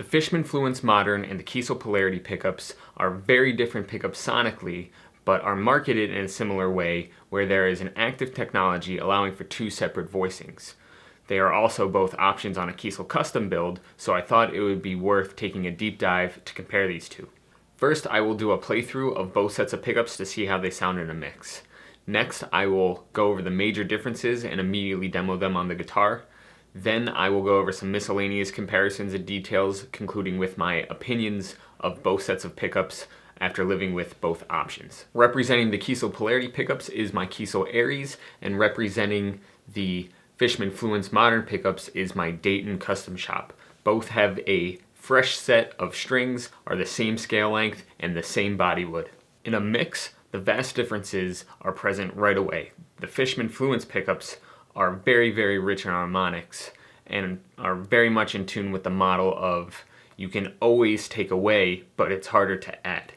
Fishman Fluence Modern and the Kiesel Polarity pickups are very different pickups sonically, but are marketed in a similar way where there is an active technology allowing for two separate voicings. They are also both options on a Kiesel custom build, so I thought it would be worth taking a deep dive to compare these two. First, I will do a playthrough of both sets of pickups to see how they sound in a mix. Next, I will go over the major differences and immediately demo them on the guitar. Then I will go over some miscellaneous comparisons and details, concluding with my opinions of both sets of pickups after living with both options. Representing the Kiesel Polarity pickups is my Kiesel Aries, and representing the Fishman Fluence Modern pickups is my Dayton Custom Shop. Both have a fresh set of strings, are the same scale length, and the same body wood. In a mix, the vast differences are present right away. The Fishman Fluence pickups are very, very rich in harmonics and are very much in tune with the model of you can always take away, but it's harder to add.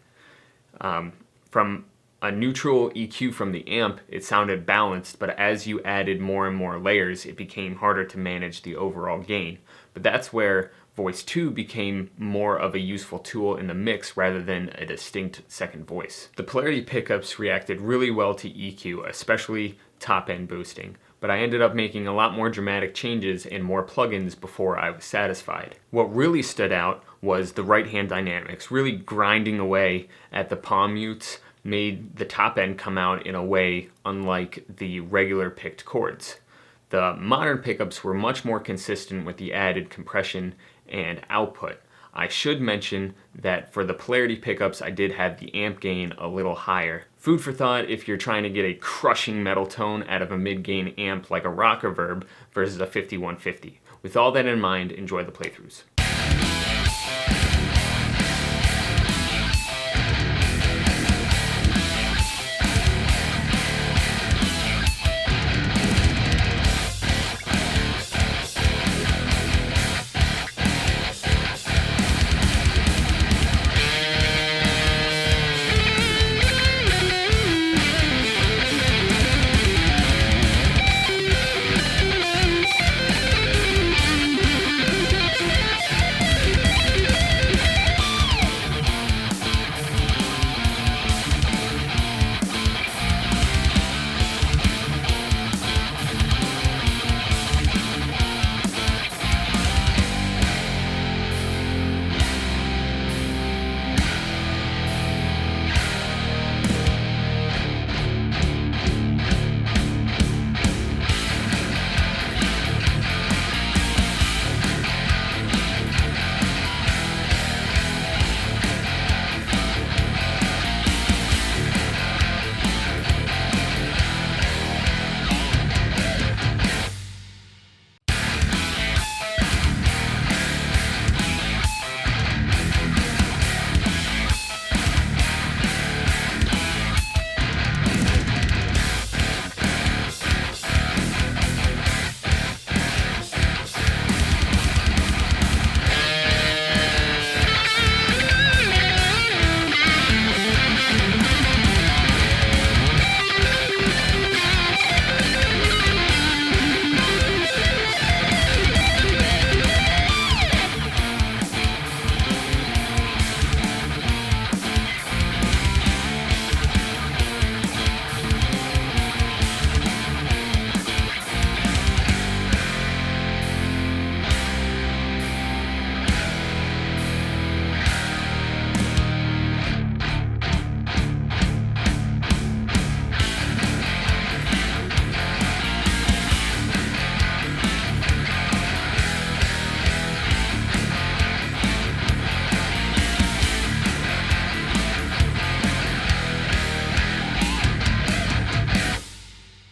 From a neutral EQ from the amp, it sounded balanced, but as you added more and more layers, it became harder to manage the overall gain. But that's where Voice 2 became more of a useful tool in the mix rather than a distinct second voice. The Polarity pickups reacted really well to EQ, especially top-end boosting, but I ended up making a lot more dramatic changes and more plugins before I was satisfied. What really stood out was the right-hand dynamics. Really grinding away at the palm mutes made the top end come out in a way unlike the regular picked chords. The modern pickups were much more consistent with the added compression and output. I should mention that for the Polarity pickups, I did have the amp gain a little higher. Food for thought if you're trying to get a crushing metal tone out of a mid-gain amp like a rock reverb versus a 5150. With all that in mind, enjoy the playthroughs.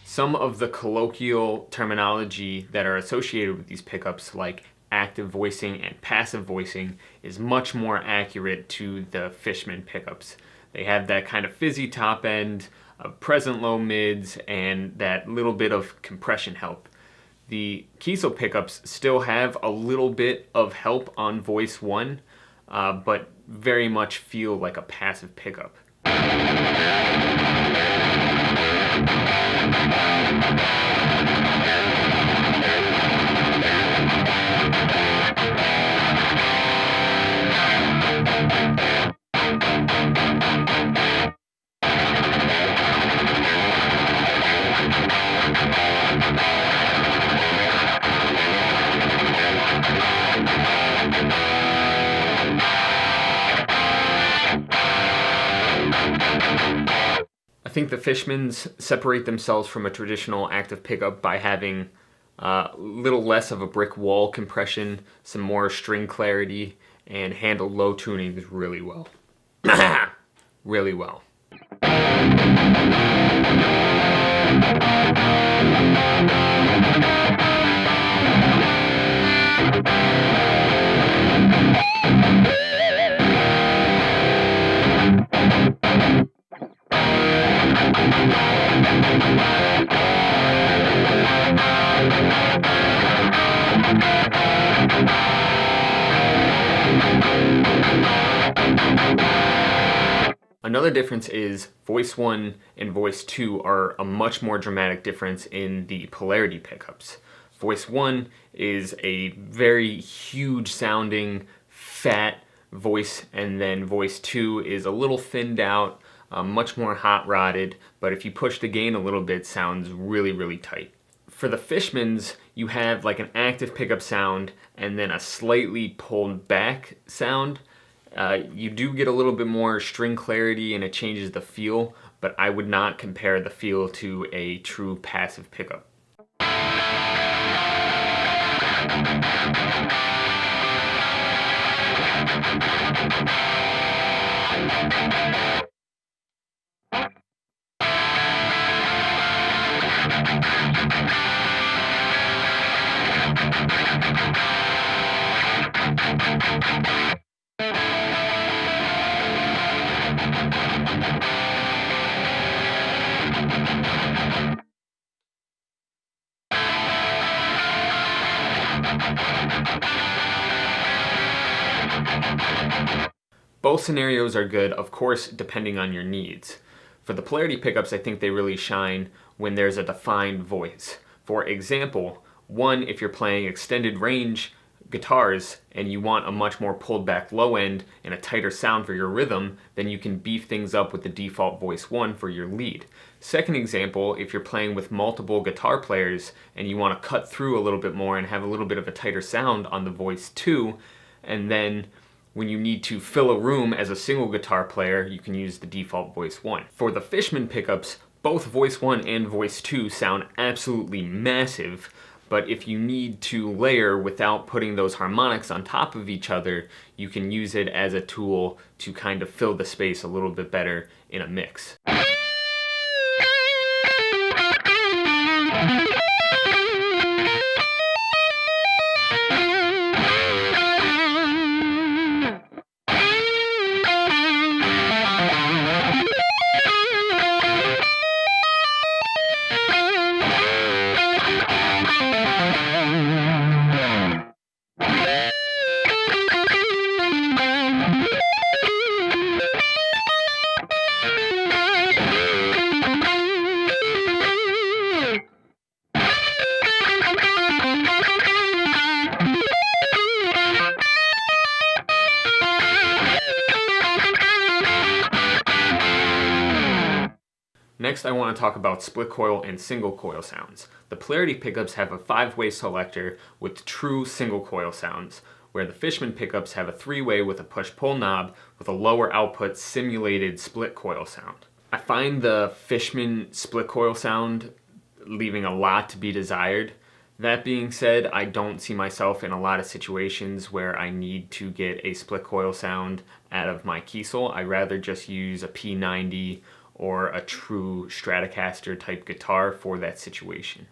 Some of the colloquial terminology that are associated with these pickups, like active voicing and passive voicing, is much more accurate to the Fishman pickups. They have that kind of fizzy top end, present low mids, and that little bit of compression help. The Kiesel pickups still have a little bit of help on voice 1, but very much feel like a passive pickup. I think the Fishmans separate themselves from a traditional active pickup by having a little less of a brick wall compression, some more string clarity, and handle low tunings really well. Really well. Another difference is Voice 1 and Voice 2 are a much more dramatic difference in the Polarity pickups. Voice 1 is a very huge sounding, fat voice, and then Voice 2 is a little thinned out, much more hot rodded, but if you push the gain a little bit, sounds really, really tight. For the Fishmans, you have like an active pickup sound and then a slightly pulled back sound. You do get a little bit more string clarity and it changes the feel, but I would not compare the feel to a true passive pickup. Both scenarios are good, of course, depending on your needs. For the Polarity pickups, I think they really shine when there's a defined voice. For example, one, if you're playing extended range guitars and you want a much more pulled back low end and a tighter sound for your rhythm, then you can beef things up with the default Voice 1 for your lead. Second example, if you're playing with multiple guitar players and you want to cut through a little bit more and have a little bit of a tighter sound on the Voice 2, and then when you need to fill a room as a single guitar player, you can use the default Voice 1. For the Fishman pickups, both Voice 1 and Voice 2 sound absolutely massive, but if you need to layer without putting those harmonics on top of each other, you can use it as a tool to kind of fill the space a little bit better in a mix. Next, I want to talk about split coil and single coil sounds. The Polarity pickups have a 5-way selector with true single coil sounds, where the Fishman pickups have a 3-way with a push-pull knob with a lower output simulated split coil sound. I find the Fishman split coil sound leaving a lot to be desired. That being said, I don't see myself in a lot of situations where I need to get a split coil sound out of my Kiesel. I rather just use a P90 or a true Stratocaster type guitar for that situation.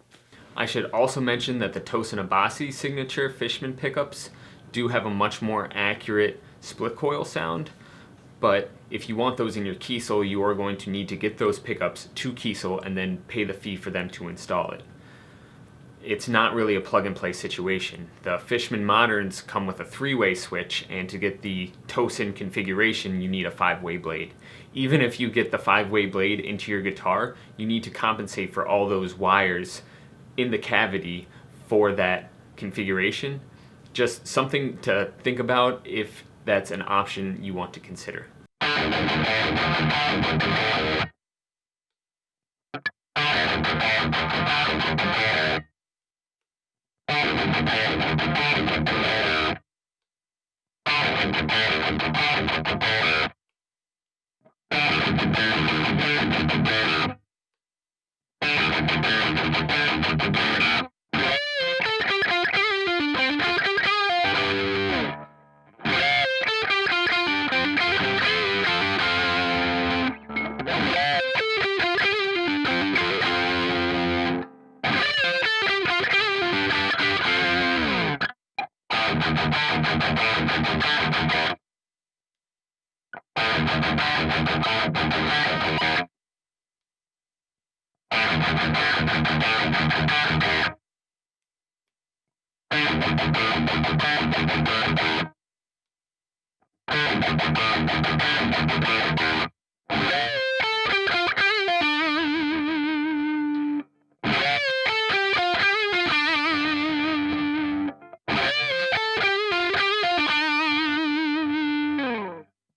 I should also mention that the Tosin Abasi signature Fishman pickups do have a much more accurate split coil sound, but if you want those in your Kiesel, you are going to need to get those pickups to Kiesel and then pay the fee for them to install it. It's not really a plug-and-play situation. The Fishman Moderns come with a 3-way switch, and to get the Tosin configuration, you need a 5-way blade. Even if you get the 5-way blade into your guitar, you need to compensate for all those wires in the cavity for that configuration. Just something to think about if that's an option you want to consider.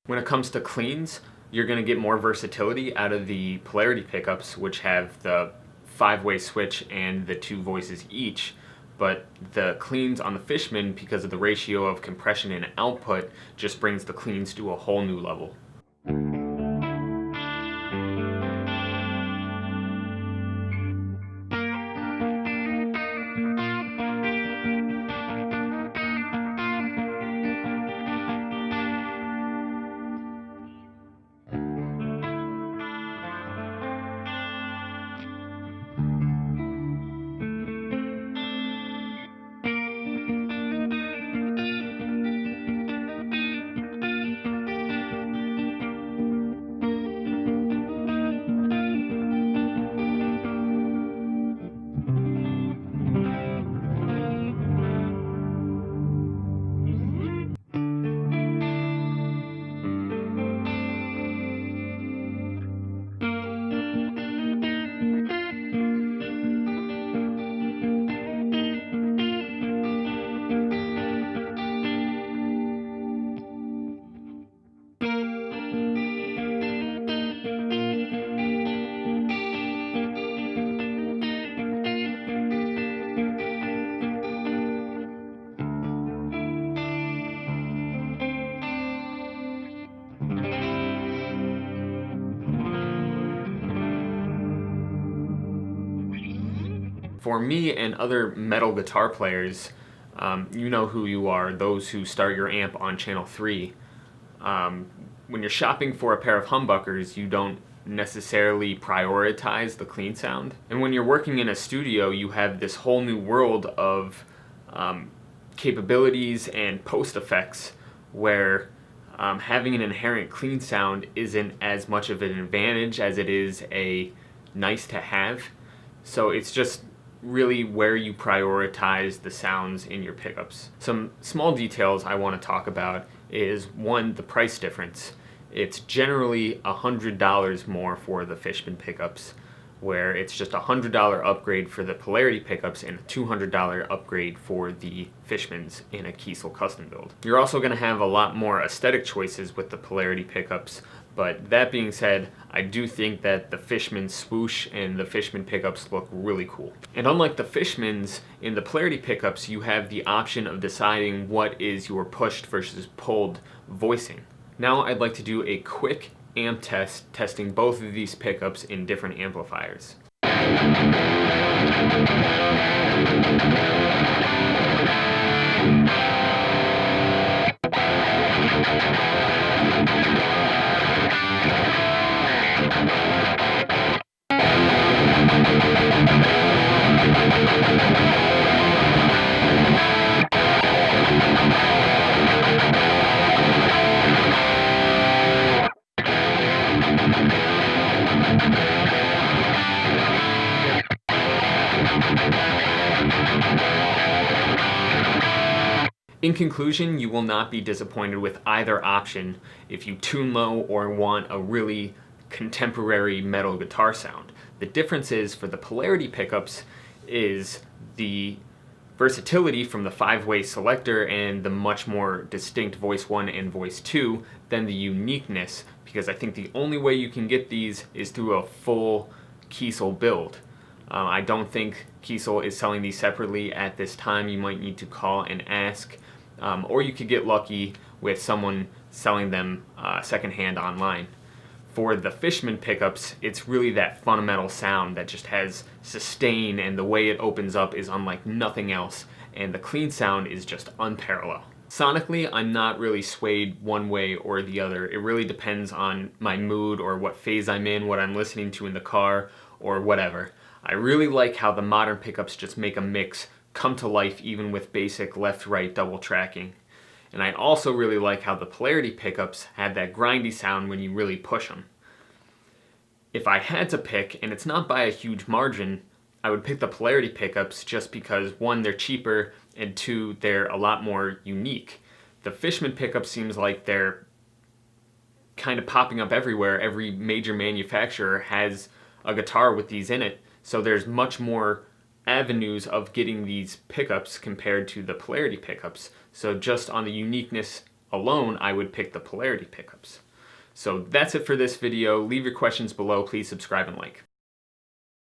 When it comes to cleans, you're going to get more versatility out of the Polarity pickups, which have the 5-way switch and the 2 voices each. But the cleans on the Fishman, because of the ratio of compression and output, just brings the cleans to a whole new level. For me and other metal guitar players, you know who you are, those who start your amp on channel 3. When you're shopping for a pair of humbuckers, you don't necessarily prioritize the clean sound. And when you're working in a studio, you have this whole new world of capabilities and post effects where having an inherent clean sound isn't as much of an advantage as it is a nice to have. So it's just really where you prioritize the sounds in your pickups. Some small details I want to talk about is, one, the price difference. It's generally $100 more for the Fishman pickups, where it's just a $100 upgrade for the Polarity pickups and a $200 upgrade for the Fishmans in a Kiesel custom build. You're also going to have a lot more aesthetic choices with the Polarity pickups, but that being said, I do think that the Fishman swoosh and the Fishman pickups look really cool. And unlike the Fishmans, in the Polarity pickups you have the option of deciding what is your pushed versus pulled voicing. Now I'd like to do a quick amp test testing both of these pickups in different amplifiers. In conclusion, you will not be disappointed with either option if you tune low or want a really contemporary metal guitar sound. The difference is, for the Polarity pickups, is the versatility from the 5-way selector and the much more distinct voice 1 and voice 2 than the uniqueness, because I think the only way you can get these is through a full Kiesel build. I don't think Kiesel is selling these separately at this time. You might need to call and ask, or you could get lucky with someone selling them secondhand online. For the Fishman pickups, it's really that fundamental sound that just has sustain, and the way it opens up is unlike nothing else, and the clean sound is just unparalleled. Sonically, I'm not really swayed one way or the other. It really depends on my mood or what phase I'm in, what I'm listening to in the car, or whatever. I really like how the modern pickups just make a mix come to life even with basic left-right double tracking. And I also really like how the Polarity pickups have that grindy sound when you really push them. If I had to pick, and it's not by a huge margin, I would pick the Polarity pickups just because, one, they're cheaper, and two, they're a lot more unique. The Fishman pickup seems like they're kind of popping up everywhere. Every major manufacturer has a guitar with these in it, so there's much more avenues of getting these pickups compared to the Polarity pickups. So just on the uniqueness alone, I would pick the Polarity pickups. So that's it for this video. Leave your questions below. Please subscribe and like.